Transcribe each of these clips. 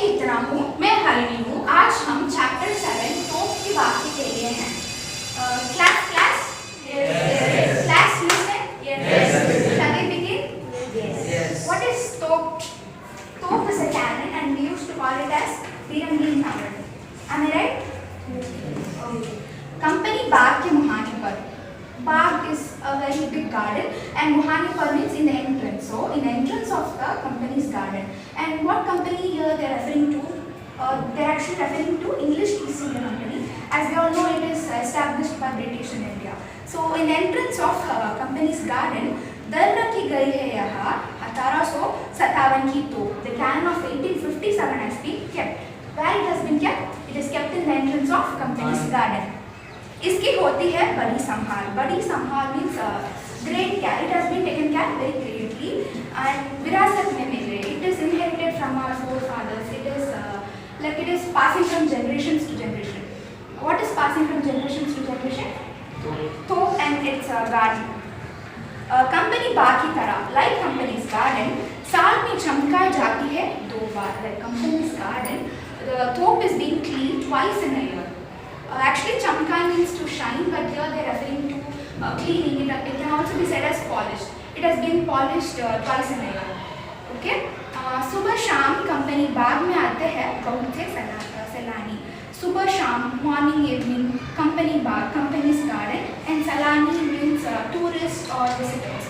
कीर्तना हूँ, मैं हरिणी हूँ। आज हम चैप्टर 7 तोप की वाक्य के लिए हैं। Class listen? Shall we begin? What is top? Top is a cannon and we used to call it as Pirangin Tower. Am I right? Company बाग के मुहाने पर. Baag is a very big garden and muhane par means in the entrance. So in the entrance of the company's garden. And what company here they are referring to? They are actually referring to English East India Company. As we all know, it is established by British in India. So in the entrance of company's garden, दर रखी गई है यहाँ 1857 की तोप. The cannon of 1857 has been kept. Where it has been kept? It is kept in the entrance of company's garden. इसकी होती है बड़ी संभाल. बड़ी संभाल means great care. It has been taken care very greatly and विरासत में मिल रही. It is inherited from our forefathers. It is like it is passing from generations to generation. What is passing from generations to generation? Top and its garden. Company बाग की तरह like company's garden साल में चमकाई जाती है 2 बार. Like company's garden, the top is being cleaned twice in a year. Actually, chamkai means to shine, but here they are referring to cleaning it up. It can also be said as polished. It has been polished twice in a year. Okay. सुबह शाम company बाग में आते हैं बहुत से सैलानी. सुबह शाम morning evening company Bagh company's garden and सैलानी means tourists or visitors.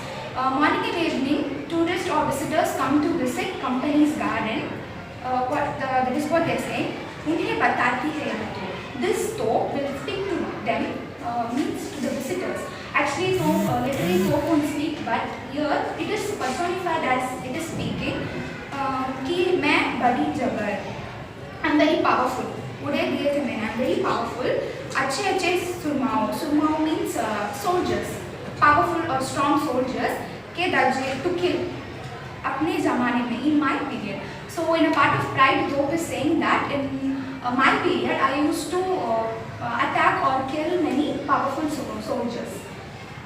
Morning and evening tourists or visitors come to visit company's garden. That is what they are saying. उन्हें बताती है this top will speak to them, means to the visitors. Actually, literally top won't speak, but here it is personified as it is speaking. कि मैं बड़ी जबर, I'm very powerful. उड़े दिए थे मैंने, I'm very powerful. अच्छे सुरमाओ means soldiers, powerful or strong soldiers के दर्जे to kill अपने ज़माने में in my period. So in a part of pride, Top is saying that in my period, I used to attack or kill many powerful soldiers.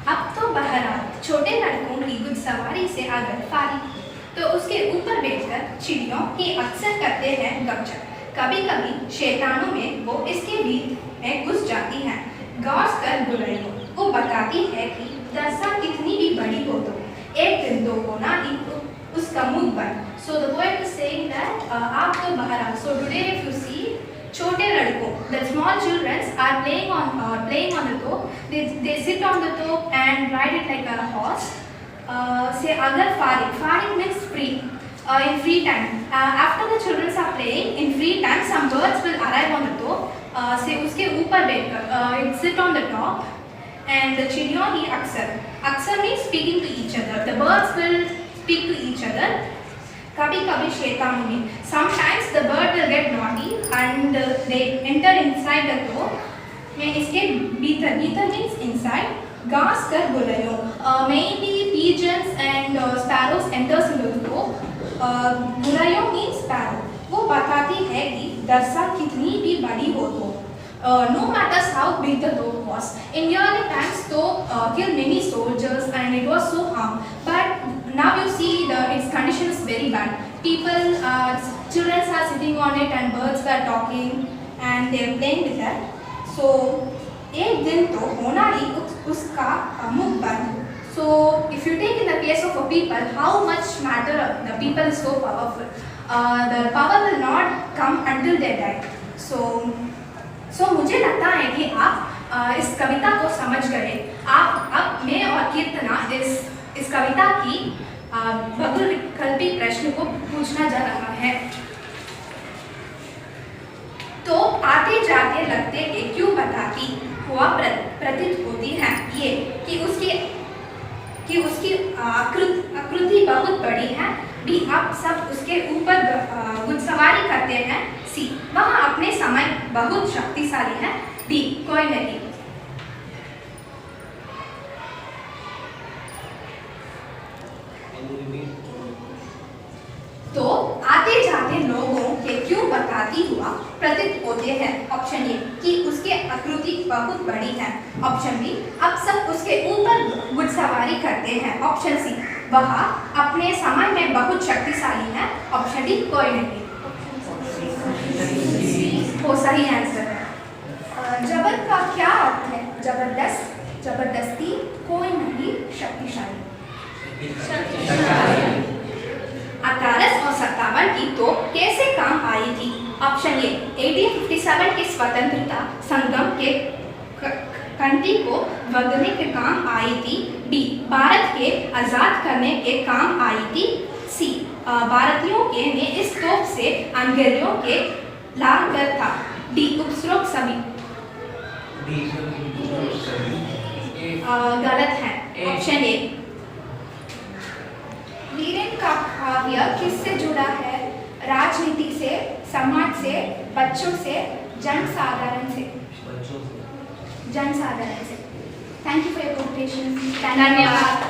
अब तो बहरहाल छोटे लड़कों की घुड़सवारी से अगर फारिग तो उसके ऊपर बैठकर चिड़ियों की अक्सर करते हैं गपशप. कभी कभी शैतानों में वो इसके बीच में घुस जाती हैं. गौस कर बुराइयों को बताती है कि दरअसल कितनी भी बड़ी हो तो एक दिन तो होना ही उसका मुंह बंद. So the poet is saying that आप तो बहरहाल. So today if you see छोटे लड़कों, the small children are playing on the top. They sit on the top and ride it like a horse. Say अगर फारिग means free. In free time, after the children are playing, in free time some birds will arrive on the top. Say उसके ऊपर बैठकर it sit on the top and the चिड़ियों ही अक्सर means speaking to each other. The birds will speak to each other. कभी शैतानों में sometimes the bird will get naughty and they enter inside the top. में इसके भीतर means inside. घास कर बुराइयों mainly pigeons and sparrows enters into the top. बुराइयों means sparrow. वो बताती है कि दरअसल कितनी भी बड़ी हो तो no matters how big the top was. In early times top killed many soldiers and it was so harm. But now you see its condition is very bad. Children are sitting on it and birds are talking and they are playing with that. So एक दिन तो होना ही उसका मुंह बंद. So if you take in the case of a people, how much matter the people is so powerful. The power will not come until they die. So मुझे लगता है कि आप इस कविता को समझ गए. अब मैं और कीर्तना इस कविता की बहुविकल्पी प्रश्न को पूछना जा रहा है. तो आते जाते लगते के क्यों बताती हुआ प्रतीत होती है ये कि उसकी आकृति बहुत बड़ी है. भी आप सब उसके ऊपर घुड़सवारी करते हैं. सी वह अपने समय बहुत शक्तिशाली है. डी कोई नहीं. तो आते जाते लोगों के क्यों बताती हुआ प्रतीत होते हैं. ऑप्शन ए कि उसकी आकृति बहुत बड़ी है. ऑप्शन बी अब सब उसके ऊपर घुड़सवारी करते हैं. ऑप्शन सी वह अपने समय में बहुत शक्तिशाली है. ऑप्शन डी कोई नहीं. वो सही आंसर है। जबर का क्या अर्थ है? जबरदस्त, जबरदस्ती, कोई नहीं, शक्तिशाली। 1857 की तोप कैसे काम आई थी? ऑप्शन ए 1857 की स्वतंत्रता संग्राम के घंटी को वगने के काम आई थी। बी भारत के आजाद करने के काम आई थी। सी भारतीयों के ने इस तोप से अंग्रेजों के लाभ कर था। डी उपरोक्त सभी गलत है। Option A. वीरेन का काव्य किससे जुड़ा है? राजनीति से, समाज से, बच्चों से, जनसाधारण से। जनसाधारण से। Thank you for your cooperation. धन्यवाद।